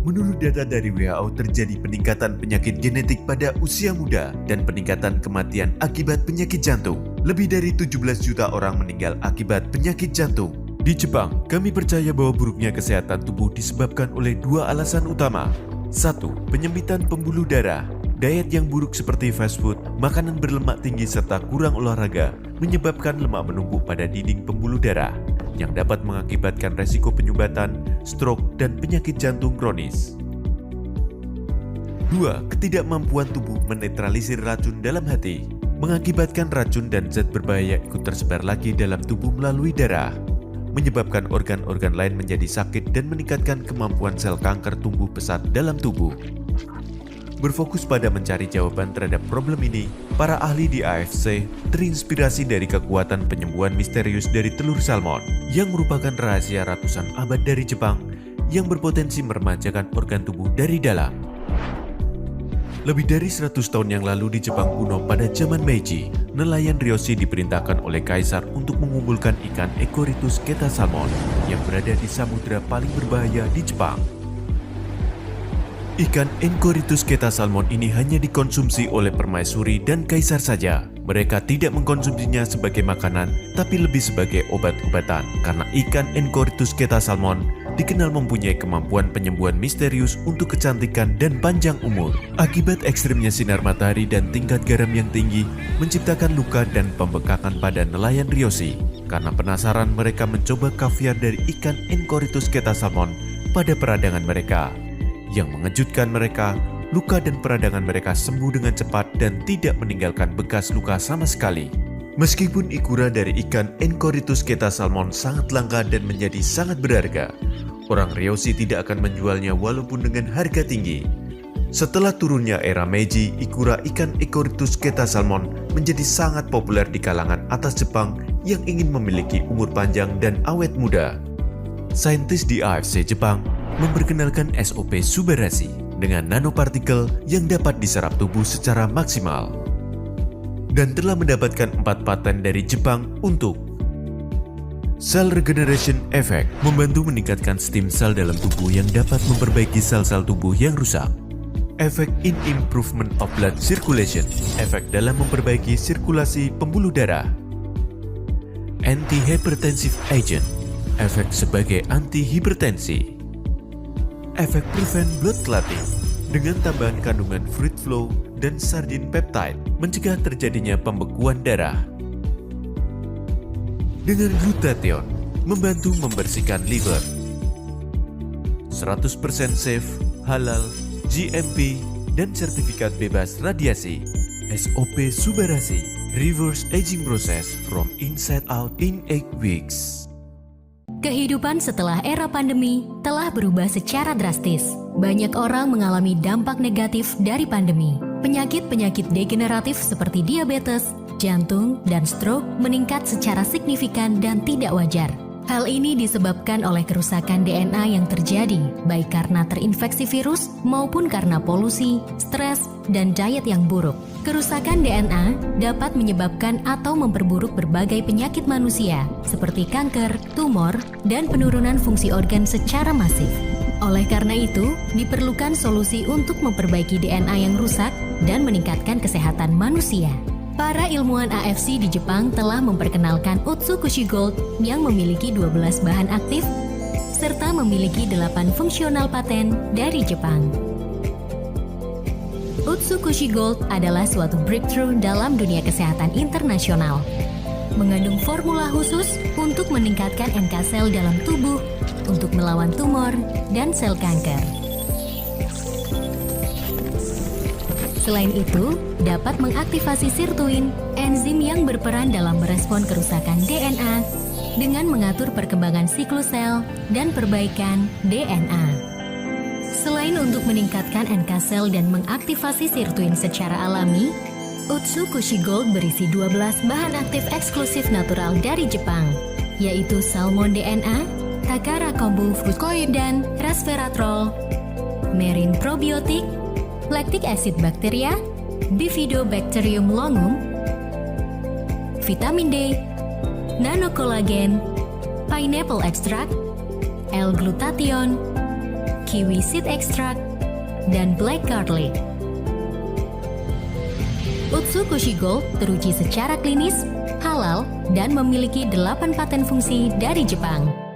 Menurut data dari WHO, terjadi peningkatan penyakit genetik pada usia muda dan peningkatan kematian akibat penyakit jantung. Lebih dari 17 juta orang meninggal akibat penyakit jantung. Di Jepang, kami percaya bahwa buruknya kesehatan tubuh disebabkan oleh dua alasan utama. 1. Penyempitan pembuluh darah. Diet yang buruk seperti fast food, makanan berlemak tinggi serta kurang olahraga menyebabkan lemak menumpuk pada dinding pembuluh darah yang dapat mengakibatkan resiko penyumbatan, stroke, dan penyakit jantung kronis. 2. Ketidakmampuan tubuh menetralisir racun dalam hati, mengakibatkan racun dan zat berbahaya ikut tersebar lagi dalam tubuh melalui darah, menyebabkan organ-organ lain menjadi sakit dan meningkatkan kemampuan sel kanker tumbuh pesat dalam tubuh. Berfokus pada mencari jawaban terhadap problem ini, para ahli di AFC terinspirasi dari kekuatan penyembuhan misterius dari telur salmon yang merupakan rahasia ratusan abad dari Jepang yang berpotensi meremajakan organ tubuh dari dalam. Lebih dari 100 tahun yang lalu di Jepang kuno pada zaman Meiji, nelayan Ryoshi diperintahkan oleh kaisar untuk mengumpulkan ikan Echoritus keta salmon yang berada di samudera paling berbahaya di Jepang. Ikan Echoritus keta salmon ini hanya dikonsumsi oleh permaisuri dan kaisar saja. Mereka tidak mengkonsumsinya sebagai makanan, tapi lebih sebagai obat-obatan. Karena ikan Echoritus keta salmon dikenal mempunyai kemampuan penyembuhan misterius untuk kecantikan dan panjang umur. Akibat ekstrimnya sinar matahari dan tingkat garam yang tinggi, menciptakan luka dan pembekakan pada nelayan Ryoshi. Karena penasaran, mereka mencoba kaviar dari ikan Echoritus keta salmon pada peradangan mereka. Yang mengejutkan mereka, luka dan peradangan mereka sembuh dengan cepat dan tidak meninggalkan bekas luka sama sekali. Meskipun ikura dari ikan Echoritus keta salmon sangat langka dan menjadi sangat berharga, orang Ryoshi tidak akan menjualnya walaupun dengan harga tinggi. Setelah turunnya era Meiji, ikura ikan Echoritus keta salmon menjadi sangat populer di kalangan atas Jepang yang ingin memiliki umur panjang dan awet muda. Saintis di AFC Jepang memperkenalkan SOP Subarashi dengan nanopartikel yang dapat diserap tubuh secara maksimal dan telah mendapatkan 4 paten dari Jepang untuk Cell Regeneration Effect, membantu meningkatkan stem cell dalam tubuh yang dapat memperbaiki sel-sel tubuh yang rusak. Efek in improvement of blood circulation, efek dalam memperbaiki sirkulasi pembuluh darah. Anti-hypertensive agent, efek sebagai anti-hipertensi. Efek prevent blood clotting, dengan tambahan kandungan fruit flow dan sardine peptide, mencegah terjadinya pembekuan darah. Dengan glutathione, membantu membersihkan liver. 100% safe, halal, GMP, dan sertifikat bebas radiasi. SOP Subarashi, reverse aging process from inside out in 8 weeks. Kehidupan setelah era pandemi telah berubah secara drastis. Banyak orang mengalami dampak negatif dari pandemi. Penyakit-penyakit degeneratif seperti diabetes, jantung, dan stroke meningkat secara signifikan dan tidak wajar. Hal ini disebabkan oleh kerusakan DNA yang terjadi, baik karena terinfeksi virus maupun karena polusi, stres, dan diet yang buruk. Kerusakan DNA dapat menyebabkan atau memperburuk berbagai penyakit manusia, seperti kanker, tumor, dan penurunan fungsi organ secara masif. Oleh karena itu, diperlukan solusi untuk memperbaiki DNA yang rusak dan meningkatkan kesehatan manusia. Para ilmuwan AFC di Jepang telah memperkenalkan Utsukushi Gold yang memiliki 12 bahan aktif serta memiliki 8 fungsional paten dari Jepang. Utsukushi Gold adalah suatu breakthrough dalam dunia kesehatan internasional. Mengandung formula khusus untuk meningkatkan NK sel dalam tubuh untuk melawan tumor dan sel kanker. Selain itu, dapat mengaktifasi sirtuin, enzim yang berperan dalam merespon kerusakan DNA dengan mengatur perkembangan siklus sel dan perbaikan DNA. Selain untuk meningkatkan NK sel dan mengaktifasi sirtuin secara alami, Utsukushi Gold berisi 12 bahan aktif eksklusif natural dari Jepang, yaitu Salmon DNA, Takara Kombu Fukoid, dan Resveratrol, Marine Probiotic, Lactic acid bacteria, Bifidobacterium longum, vitamin D, nanokolagen, pineapple extract, L-glutathione, kiwi seed extract, dan black garlic. Utsukushi Gold teruji secara klinis, halal, dan memiliki 8 paten fungsi dari Jepang.